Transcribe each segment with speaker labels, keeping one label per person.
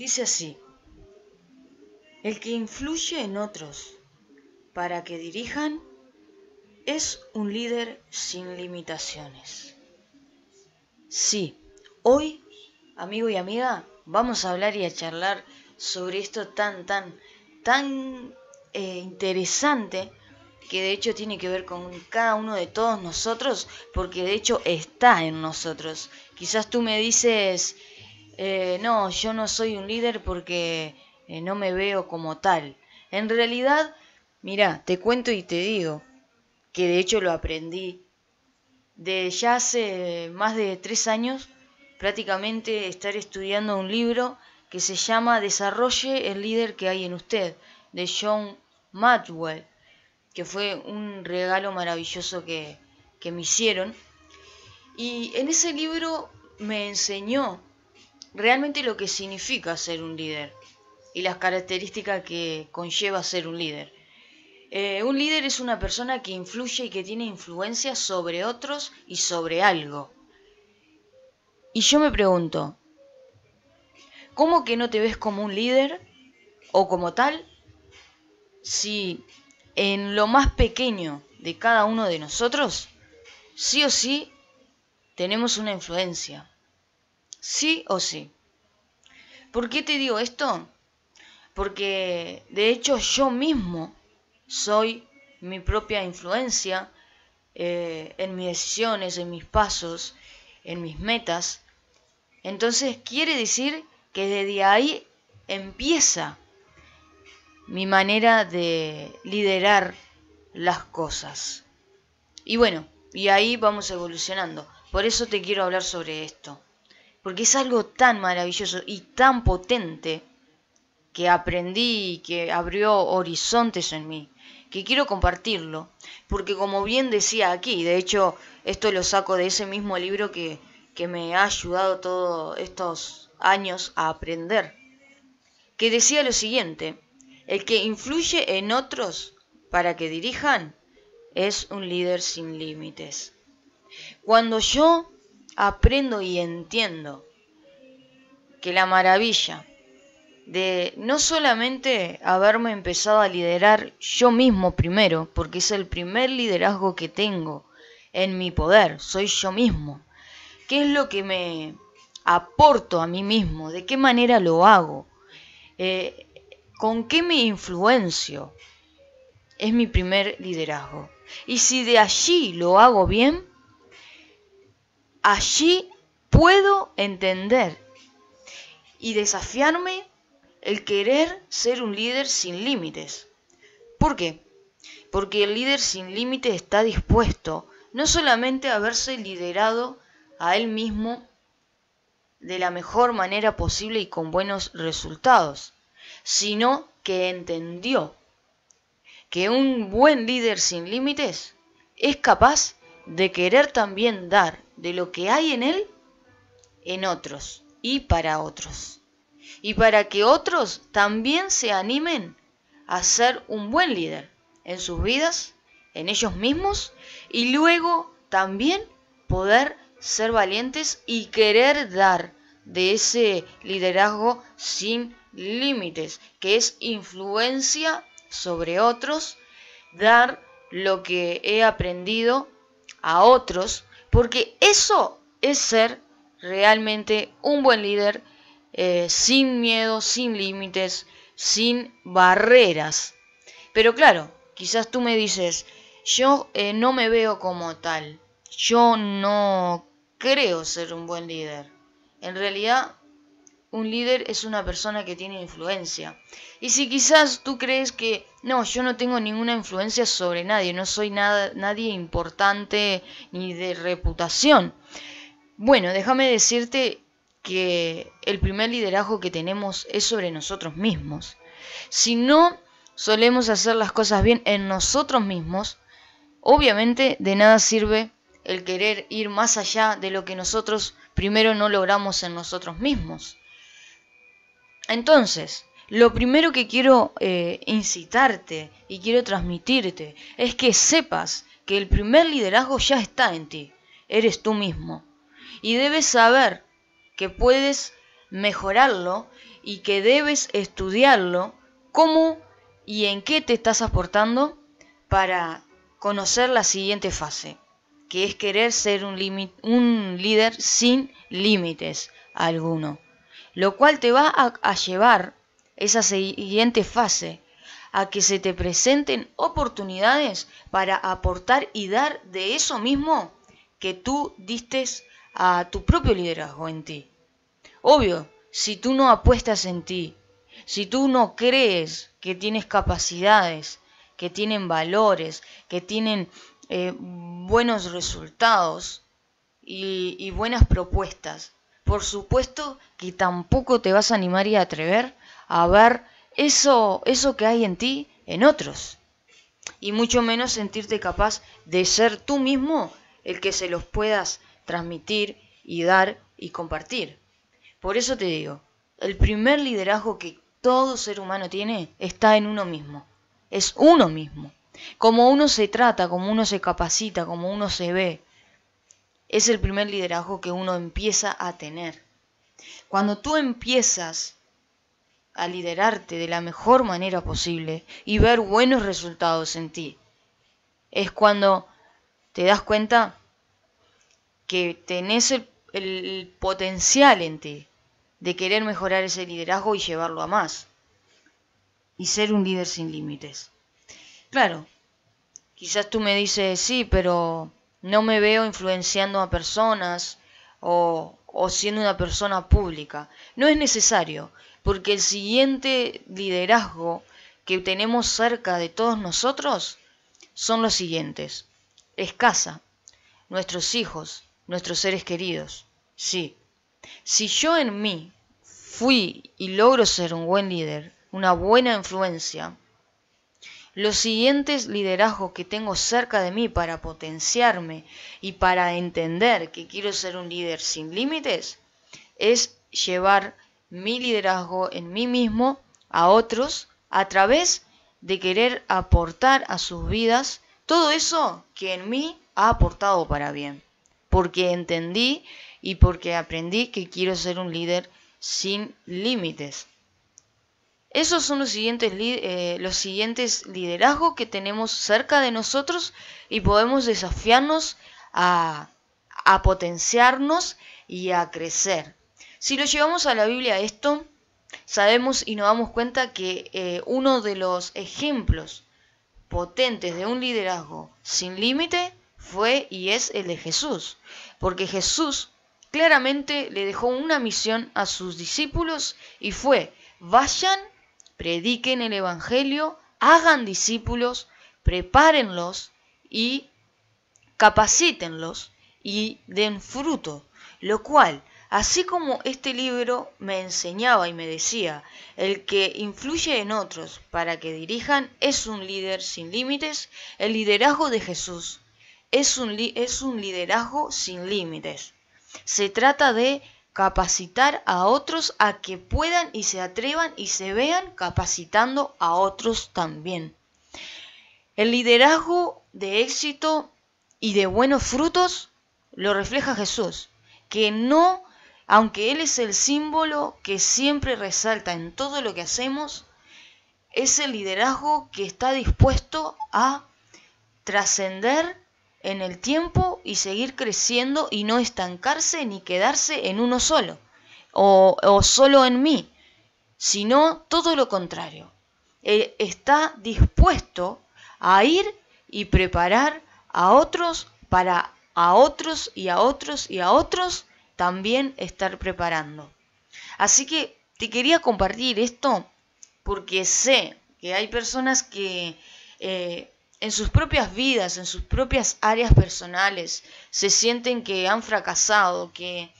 Speaker 1: Dice así: el que influye en otros para que dirijan es un líder sin limitaciones. Sí, hoy, amigo y amiga, vamos a hablar y a charlar sobre esto tan interesante, que de hecho tiene que ver con cada uno de todos nosotros, porque de hecho está en nosotros. Quizás tú me dices, no, yo no soy un líder porque no me veo como tal. En realidad, mira, te cuento y te digo que de hecho lo aprendí de ya hace más de 3 años, prácticamente estar estudiando un libro que se llama Desarrolle el líder que hay en usted, de John Maxwell, que fue un regalo maravilloso que me hicieron. Y en ese libro me enseñó realmente lo que significa ser un líder y las características que conlleva ser un líder. Un líder es una persona que influye y que tiene influencia sobre otros y sobre algo. Y yo me pregunto, ¿cómo que no te ves como un líder o como tal si en lo más pequeño de cada uno de nosotros, sí o sí, tenemos una influencia? Sí o sí. ¿Por qué te digo esto? Porque de hecho yo mismo soy mi propia influencia en mis decisiones, en mis pasos, en mis metas. Entonces quiere decir que desde ahí empieza mi manera de liderar las cosas. Y bueno, y ahí vamos evolucionando. Por eso te quiero hablar sobre esto. Porque es algo tan maravilloso y tan potente que aprendí y que abrió horizontes en mí, que quiero compartirlo, porque como bien decía aquí, de hecho esto lo saco de ese mismo libro que me ha ayudado todos estos años a aprender, que decía lo siguiente: el que influye en otros para que dirijan es un líder sin límites. Cuando yo aprendo y entiendo que la maravilla de no solamente haberme empezado a liderar yo mismo primero, porque es el primer liderazgo que tengo en mi poder, soy yo mismo. ¿Qué es lo que me aporto a mí mismo? ¿De qué manera lo hago? ¿Con qué me influencio? Es mi primer liderazgo. Y si de allí lo hago bien, allí puedo entender y desafiarme el querer ser un líder sin límites. ¿Por qué? Porque el líder sin límites está dispuesto no solamente a verse liderado a él mismo de la mejor manera posible y con buenos resultados, sino que entendió que un buen líder sin límites es capaz de querer también dar de lo que hay en él en otros y para otros. Y para que otros también se animen a ser un buen líder en sus vidas, en ellos mismos, y luego también poder ser valientes y querer dar de ese liderazgo sin límites, que es influencia sobre otros, dar lo que he aprendido a otros, porque eso es ser realmente un buen líder, sin miedo, sin límites, sin barreras. Pero claro, quizás tú me dices, yo no me veo como tal, yo no creo ser un buen líder. En realidad, un líder es una persona que tiene influencia. Y si quizás tú crees que no, yo no tengo ninguna influencia sobre nadie, no soy nadie importante ni de reputación. Bueno, déjame decirte que el primer liderazgo que tenemos es sobre nosotros mismos. Si no solemos hacer las cosas bien en nosotros mismos, obviamente de nada sirve el querer ir más allá de lo que nosotros primero no logramos en nosotros mismos. Entonces, lo primero que quiero incitarte y quiero transmitirte es que sepas que el primer liderazgo ya está en ti, eres tú mismo. Y debes saber que puedes mejorarlo y que debes estudiarlo, cómo y en qué te estás aportando para conocer la siguiente fase, que es querer ser un líder sin límites alguno, lo cual te va a llevar esa siguiente fase a que se te presenten oportunidades para aportar y dar de eso mismo que tú diste a tu propio liderazgo en ti. Obvio, si tú no apuestas en ti, si tú no crees que tienes capacidades, que tienen valores, que tienen buenos resultados y buenas propuestas, por supuesto que tampoco te vas a animar y a atrever a ver eso que hay en ti en otros. Y mucho menos sentirte capaz de ser tú mismo el que se los puedas transmitir y dar y compartir. Por eso te digo, el primer liderazgo que todo ser humano tiene está en uno mismo. Es uno mismo. Como uno se trata, como uno se capacita, como uno se ve, es el primer liderazgo que uno empieza a tener. Cuando tú empiezas a liderarte de la mejor manera posible y ver buenos resultados en ti, es cuando te das cuenta que tenés el potencial en ti de querer mejorar ese liderazgo y llevarlo a más. Y ser un líder sin límites. Claro, quizás tú me dices, sí, pero no me veo influenciando a personas o siendo una persona pública. No es necesario, porque el siguiente liderazgo que tenemos cerca de todos nosotros son los siguientes. Es casa, nuestros hijos, nuestros seres queridos. Sí. Si yo en mí fui y logro ser un buen líder, una buena influencia, los siguientes liderazgos que tengo cerca de mí para potenciarme y para entender que quiero ser un líder sin límites, es llevar mi liderazgo en mí mismo a otros a través de querer aportar a sus vidas todo eso que en mí ha aportado para bien, porque entendí y porque aprendí que quiero ser un líder sin límites. Esos son los siguientes liderazgos que tenemos cerca de nosotros y podemos desafiarnos a potenciarnos y a crecer. Si lo llevamos a la Biblia esto, sabemos y nos damos cuenta que uno de los ejemplos potentes de un liderazgo sin límite fue y es el de Jesús, porque Jesús claramente le dejó una misión a sus discípulos y fue: vayan, prediquen el evangelio, hagan discípulos, prepárenlos y capacítenlos y den fruto, lo cual, así como este libro me enseñaba y me decía, el que influye en otros para que dirijan es un líder sin límites, el liderazgo de Jesús es un liderazgo sin límites. Se trata de capacitar a otros a que puedan y se atrevan y se vean capacitando a otros también. El liderazgo de éxito y de buenos frutos lo refleja Jesús, que no, aunque Él es el símbolo que siempre resalta en todo lo que hacemos, es el liderazgo que está dispuesto a trascender en el tiempo y seguir creciendo y no estancarse ni quedarse en uno solo o solo en mí, sino todo lo contrario. Él está dispuesto a ir y preparar a otros para a otros y a otros y a otros también estar preparando. Así que te quería compartir esto porque sé que hay personas que en sus propias vidas, en sus propias áreas personales, se sienten que han fracasado, que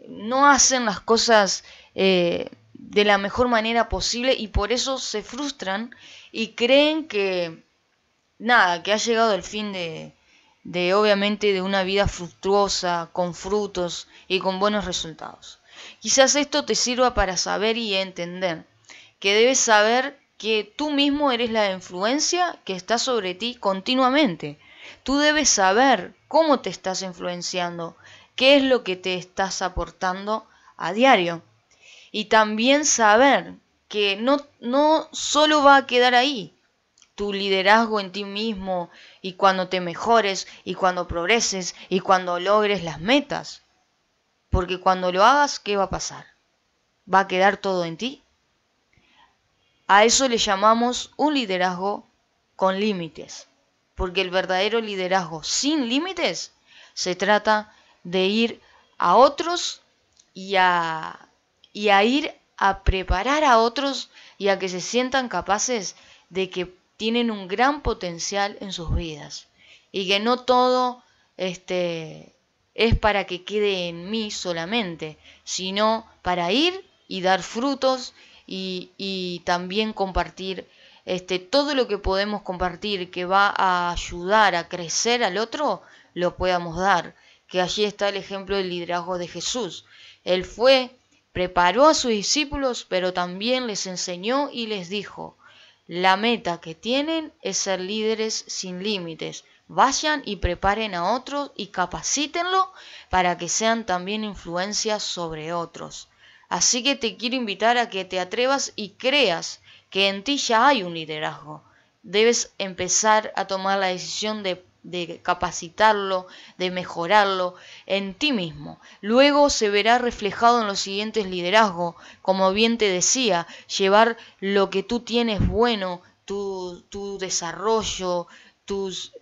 Speaker 1: no hacen las cosas de la mejor manera posible y por eso se frustran y creen que nada, que ha llegado el fin de obviamente de una vida fructuosa, con frutos y con buenos resultados. Quizás esto te sirva para saber y entender que debes saber que tú mismo eres la influencia que está sobre ti continuamente. Tú debes saber cómo te estás influenciando, qué es lo que te estás aportando a diario. Y también saber que no solo va a quedar ahí tu liderazgo en ti mismo y cuando te mejores y cuando progreses y cuando logres las metas. Porque cuando lo hagas, ¿qué va a pasar? ¿Va a quedar todo en ti? A eso le llamamos un liderazgo con límites. Porque el verdadero liderazgo sin límites se trata de ir a otros y a ir a preparar a otros y a que se sientan capaces de que tienen un gran potencial en sus vidas y que no todo es para que quede en mí solamente, sino para ir y dar frutos y también compartir todo lo que podemos compartir que va a ayudar a crecer al otro, lo podamos dar. Que allí está el ejemplo del liderazgo de Jesús. Él preparó a sus discípulos, pero también les enseñó y les dijo: la meta que tienen es ser líderes sin límites. Vayan y preparen a otros y capacítenlo para que sean también influencias sobre otros. Así que te quiero invitar a que te atrevas y creas que en ti ya hay un liderazgo. Debes empezar a tomar la decisión de capacitarlo, de mejorarlo en ti mismo. Luego se verá reflejado en los siguientes liderazgos, como bien te decía, llevar lo que tú tienes bueno, tu desarrollo, tus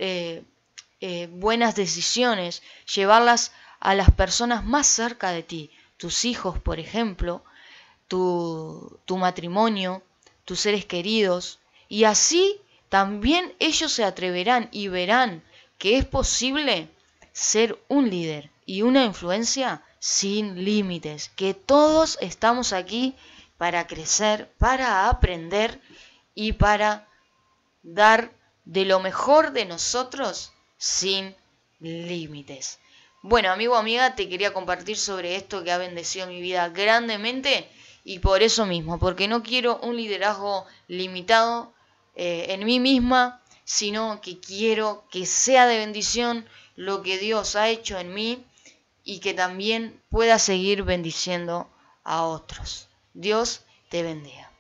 Speaker 1: buenas decisiones, llevarlas a las personas más cerca de ti, tus hijos, por ejemplo, tu matrimonio, tus seres queridos, y así también ellos se atreverán y verán que es posible ser un líder y una influencia sin límites, que todos estamos aquí para crecer, para aprender y para dar de lo mejor de nosotros sin límites. Bueno, amigo o amiga, te quería compartir sobre esto que ha bendecido mi vida grandemente y por eso mismo, porque no quiero un liderazgo limitado en mí misma, sino que quiero que sea de bendición lo que Dios ha hecho en mí y que también pueda seguir bendiciendo a otros. Dios te bendiga.